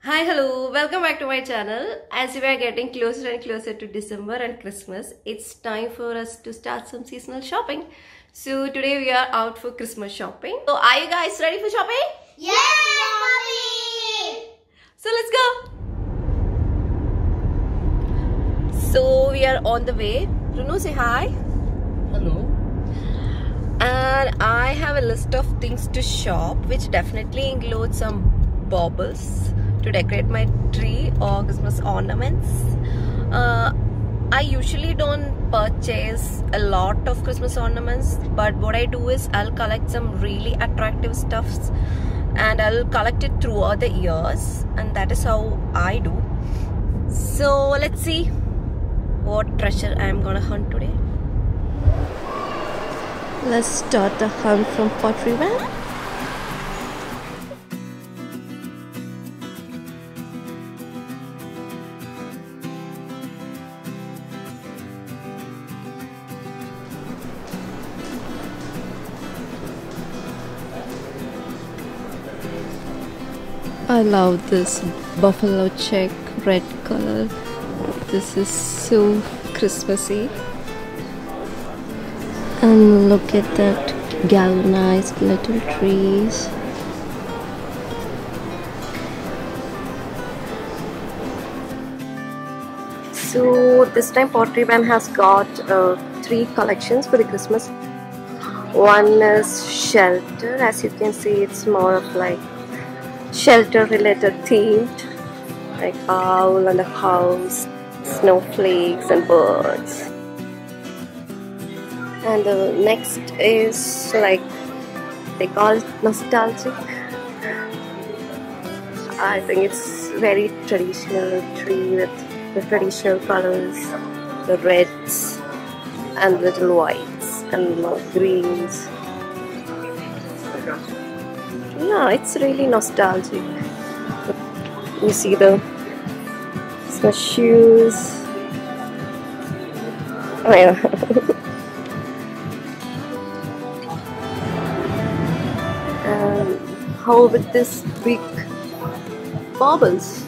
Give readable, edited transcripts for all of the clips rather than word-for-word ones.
Hi, hello, welcome back to my channel. As we are getting closer and closer to December and Christmas, it's time for us to start some seasonal shopping. So today we are out for Christmas shopping. So are you guys ready for shopping? Yes, Mommy! So let's go. So we are on the way. Runu, say hi. Hello. And I have a list of things to shop, which definitely includes some baubles to decorate my tree or Christmas ornaments. I usually don't purchase a lot of Christmas ornaments, but what I do is I'll collect some really attractive stuffs and I'll collect it throughout the years, and that is how I do. So let's see what treasure I'm gonna hunt today. Let's start the hunt from Pottery Barn. I love this buffalo check red color. This is so Christmassy. And look at that galvanized little trees. So this time Pottery Barn has got 3 collections for the Christmas. One is shelter. As you can see, it's more of like shelter related themed, like owl and a house, snowflakes and birds. And the next is like they call it nostalgic. I think it's very traditional tree with the traditional colors, the reds and little whites and greens. Yeah, it's really nostalgic. You see the shoes. Oh yeah. How with this big baubles?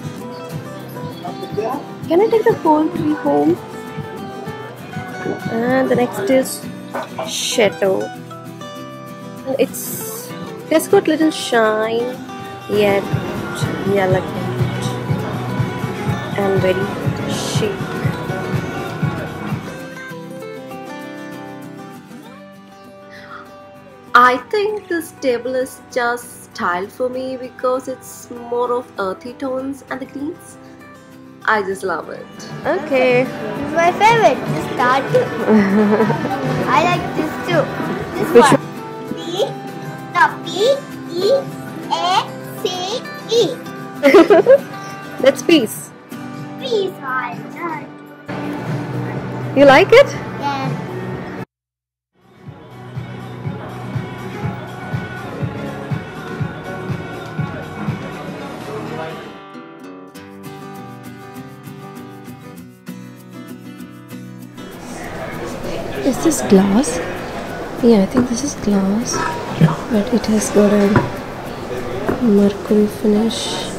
Can I take the whole tree home? And the next is shadow. It's just got little shine, yet elegant and very chic. I think this table is just style for me because it's more of earthy tones and the greens. I just love it. Okay. This is my favorite. This cartoon. I like this too. This Which one. P. E-A-C-E. That's peace. Peace. I like. You like it? Yeah. Is this glass? Yeah, I think this is glass, but it has got a mercury finish.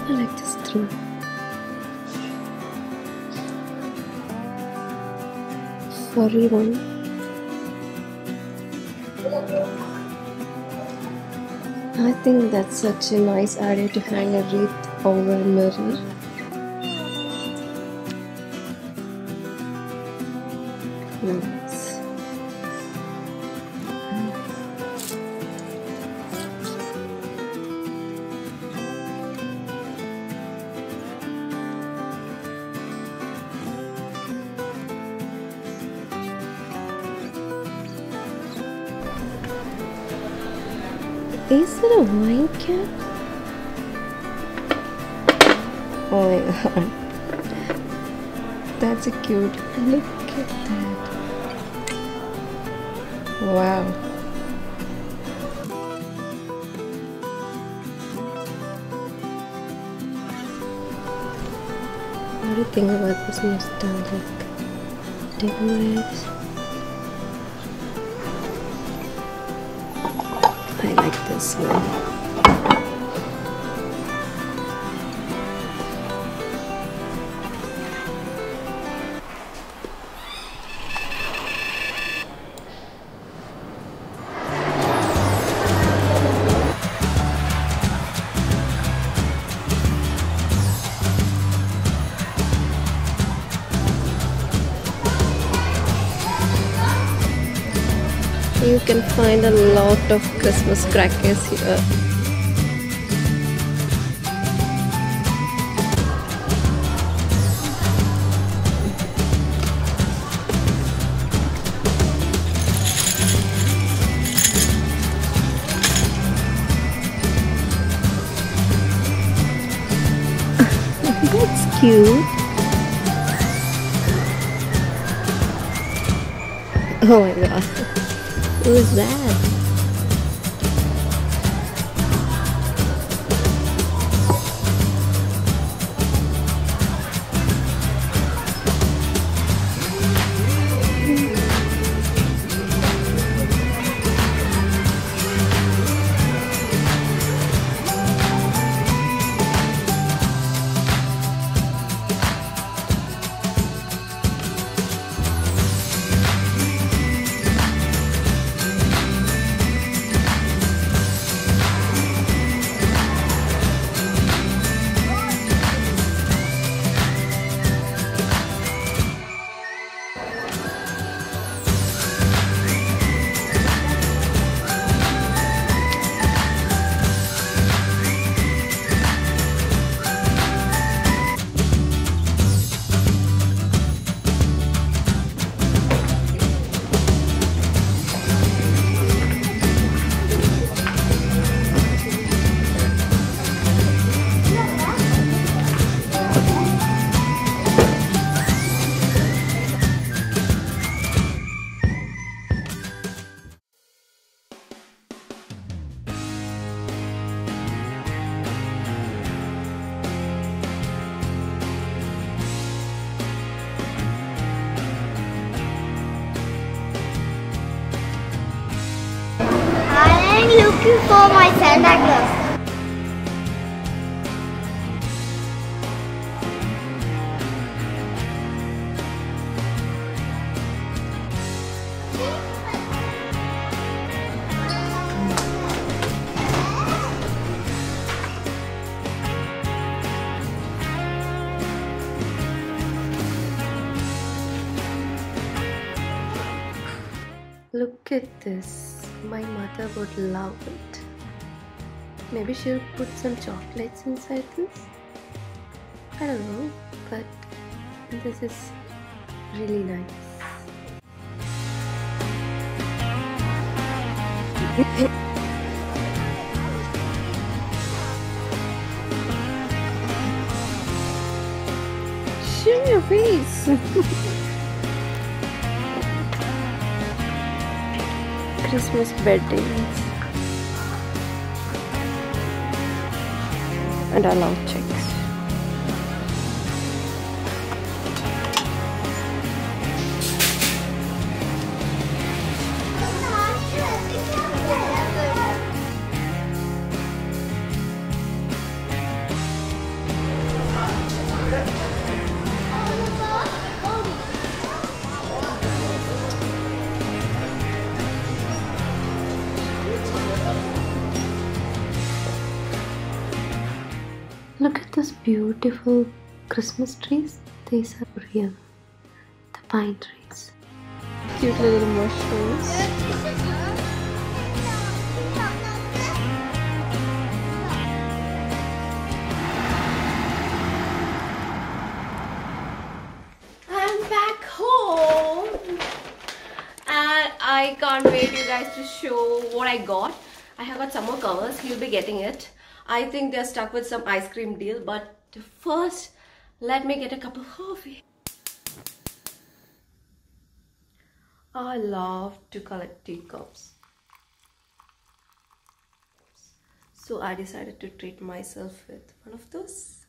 I like this through. Furry one. I think that's such a nice idea to hang a wreath over a mirror. Nice. Is it a wine cap? Oh my god. That's a cute. Look at that. Wow. What do you think about this nostalgic decorations? I like this one. You can find a lot of Christmas crackers here. That's cute. Oh my god. Who is that? I'm looking for my Santa Claus. Look at this. My mother would love it. Maybe she'll put some chocolates inside this. I don't know, but this is really nice. Show your face. Christmas weddings, and I love chicks. Look at this beautiful Christmas trees. These are real. The pine trees. Cute little mushrooms. I'm back home. And I can't wait you guys to show what I got. I have got some more covers. You'll be getting it. I think they're stuck with some ice cream deal, but first, let me get a cup of coffee. I love to collect teacups. So I decided to treat myself with one of those.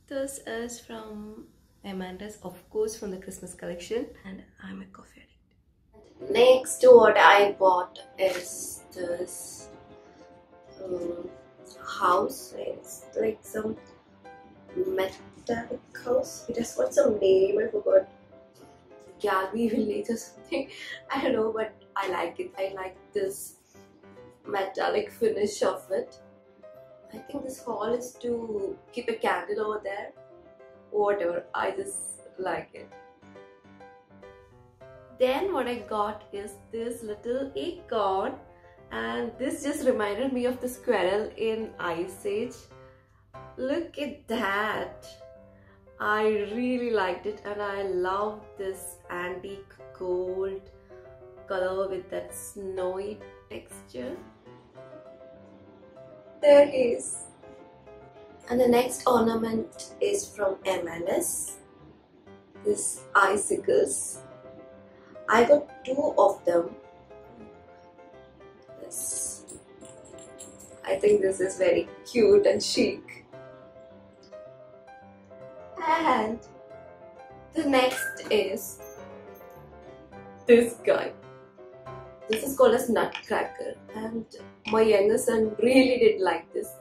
This is from Amanda's, of course, from the Christmas collection, and I'm a coffee addict. Next, what I bought is this house. It's like some metallic house. It has got some name, I forgot. Gallery Village or something. I don't know, but I like it. I like this metallic finish of it. I think this hall is to keep a candle over there. Whatever, I just like it. Then what I got is this little acorn, and this just reminded me of the squirrel in Ice Age. Look at that. I really liked it, and I love this antique gold color with that snowy texture. There he is. And the next ornament is from M&S. This icicles. I got 2 of them. This. I think this is very cute and chic. And the next is this guy. This is called as Nutcracker, and my younger son really did like this.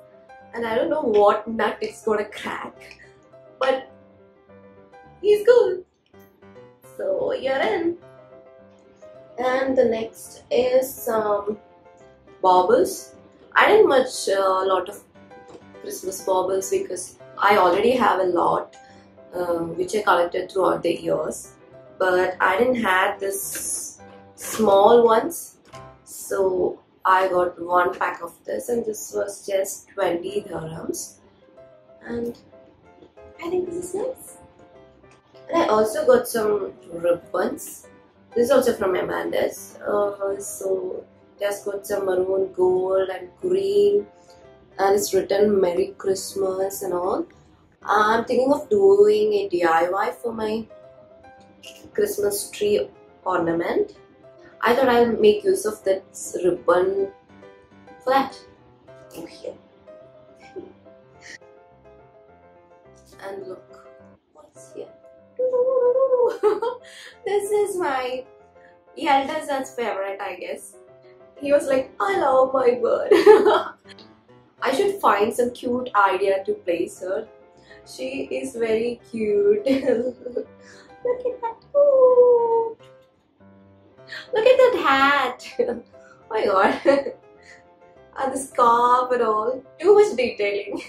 And I don't know what nut it's gonna crack, but he's good. So you're in. And the next is some baubles. I didn't much lot of Christmas baubles because I already have a lot which I collected throughout the years, but I didn't have this small ones, so I got 1 pack of this, and this was just 20 dirhams, and I think this is nice. And I also got some ribbons. This is also from Amanda's. So just got some maroon, gold and green, and it's written Merry Christmas and all. I'm thinking of doing a DIY for my Christmas tree ornament. I thought I'll make use of that ribbon flat over here. And look, what's here? This is my elder son's favorite, I guess. He was like, I love my bird. I should find some cute idea to place her. She is very cute. Look at that. Ooh. Look at that hat. Oh my god. And the scarf and all. Too much detailing.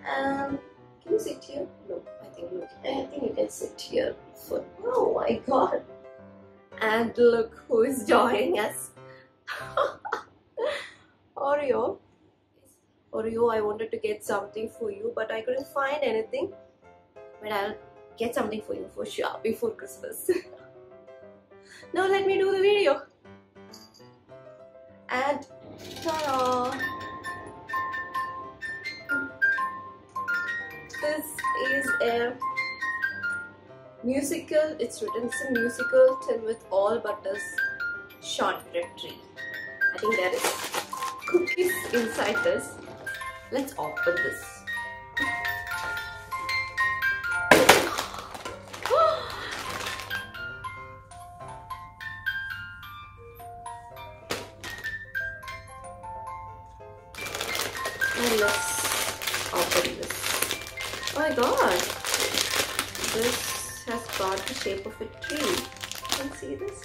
Can you sit here? No, I think you can sit here. Oh my god. And look who is joining us. Oreo. Oreo, I wanted to get something for you, but I couldn't find anything. But I'll get something for you for sure before Christmas. Now let me do the video. And ta-da! This is a musical. It's written as a musical tin with all butters shortbread tree. I think there is cookies inside this. Let's open this. And let's open this. Oh my god! This has got the shape of a tree. You can see this?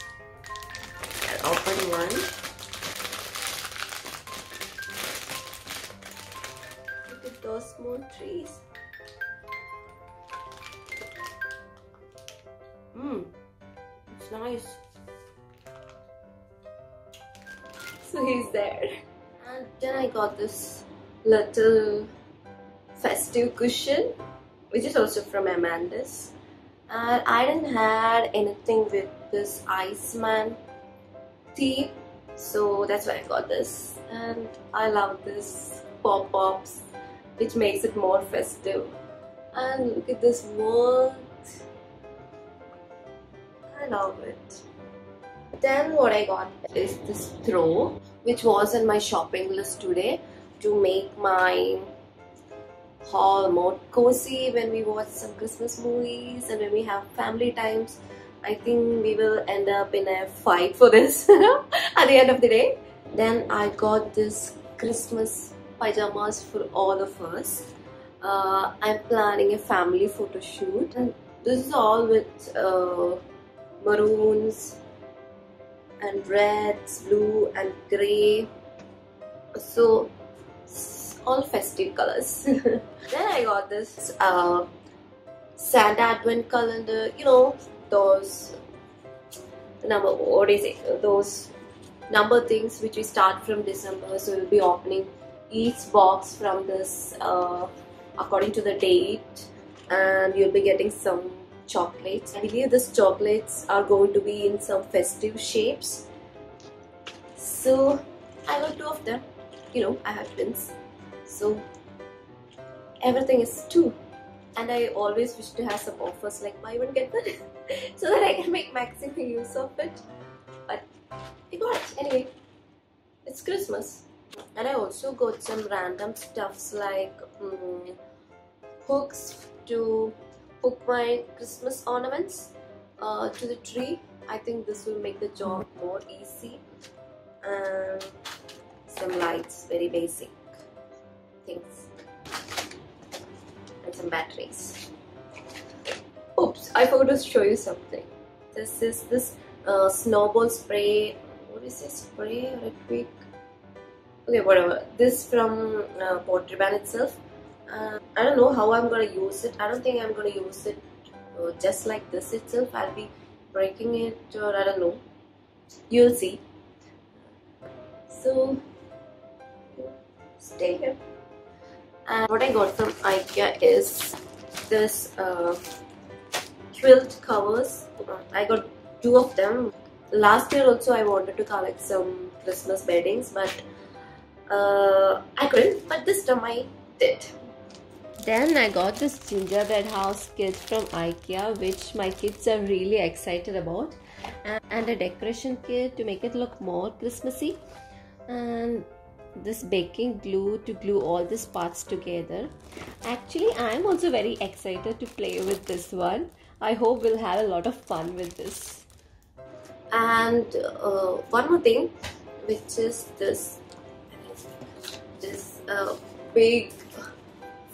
I'll open one. Those small trees. It's nice. So he's there. And then I got this little festive cushion, which is also from Amanda's. And I didn't have anything with this Iceman theme, so that's why I got this. And I love this pop-ups, which makes it more festive. And look at this work. I love it. Then what I got is this throw, which was in my shopping list today to make my haul more cozy when we watch some Christmas movies and when we have family times. I think we will end up in a fight for this at the end of the day. Then I got this Christmas pajamas for all of us. I'm planning a family photo shoot, and this is all with maroons and reds, blue and grey, so all festive colors. Then I got this Santa Advent calendar, you know, those those number things which we start from December, so we'll be opening each box from this according to the date, and you'll be getting some chocolates. I believe these chocolates are going to be in some festive shapes, so I got 2 of them. You know, I have twins, so everything is 2, and I always wish to have some offers like buy one get one so that I can make maximum use of it, but I got it anyway. It's Christmas. And I also got some random stuffs like hooks to hook my Christmas ornaments to the tree. I think this will make the job more easy. And some lights, very basic things, and some batteries. Oops, I forgot to show you something. This is this snowball spray. What is this, spray or a twig? Okay, whatever. This from Pottery Barn itself. I don't know how I'm gonna use it. I don't think I'm gonna use it just like this itself. I'll be breaking it, or I don't know. You'll see. So stay here. And what I got from IKEA is this quilt covers. I got 2 of them. Last year also I wanted to collect some Christmas beddings, but I couldn't, but this time I did. Then I got this gingerbread house kit from IKEA, which my kids are really excited about, and a decoration kit to make it look more Christmassy, and this baking glue to glue all these parts together. Actually, I'm also very excited to play with this one. I hope we'll have a lot of fun with this. And one more thing, which is this big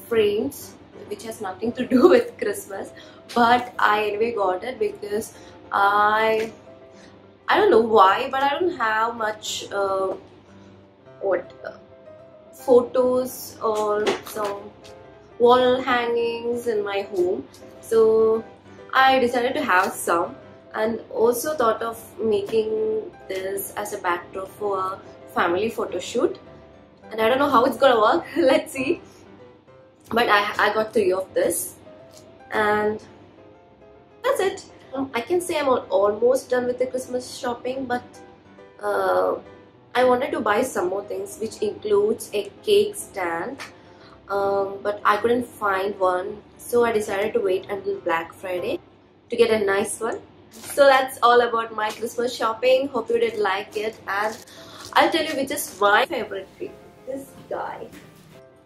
frames, which has nothing to do with Christmas, but I anyway got it because I don't know why, but I don't have much photos or some wall hangings in my home, so I decided to have some, and also thought of making this as a backdrop for a family photo shoot. And I don't know how it's gonna work. Let's see. But I got 3 of this, and that's it. I can say I'm almost done with the Christmas shopping, but I wanted to buy some more things, which includes a cake stand, but I couldn't find one, so I decided to wait until Black Friday to get a nice one. So that's all about my Christmas shopping. Hope you did like it, and I'll tell you which is my favorite pick.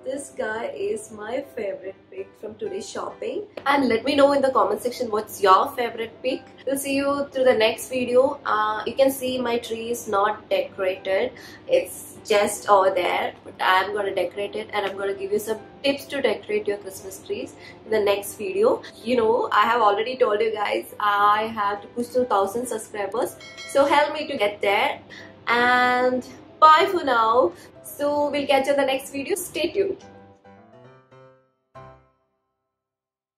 This guy is my favorite pick from today's shopping, and let me know in the comment section what's your favorite pick. We'll see you through the next video. You can see my tree is not decorated, it's just over there, but I'm gonna decorate it, and I'm gonna give you some tips to decorate your Christmas trees in the next video. You know, I have already told you guys I have to push to 1000 subscribers, so help me to get there. And bye for now. So we'll catch you in the next video. Stay tuned.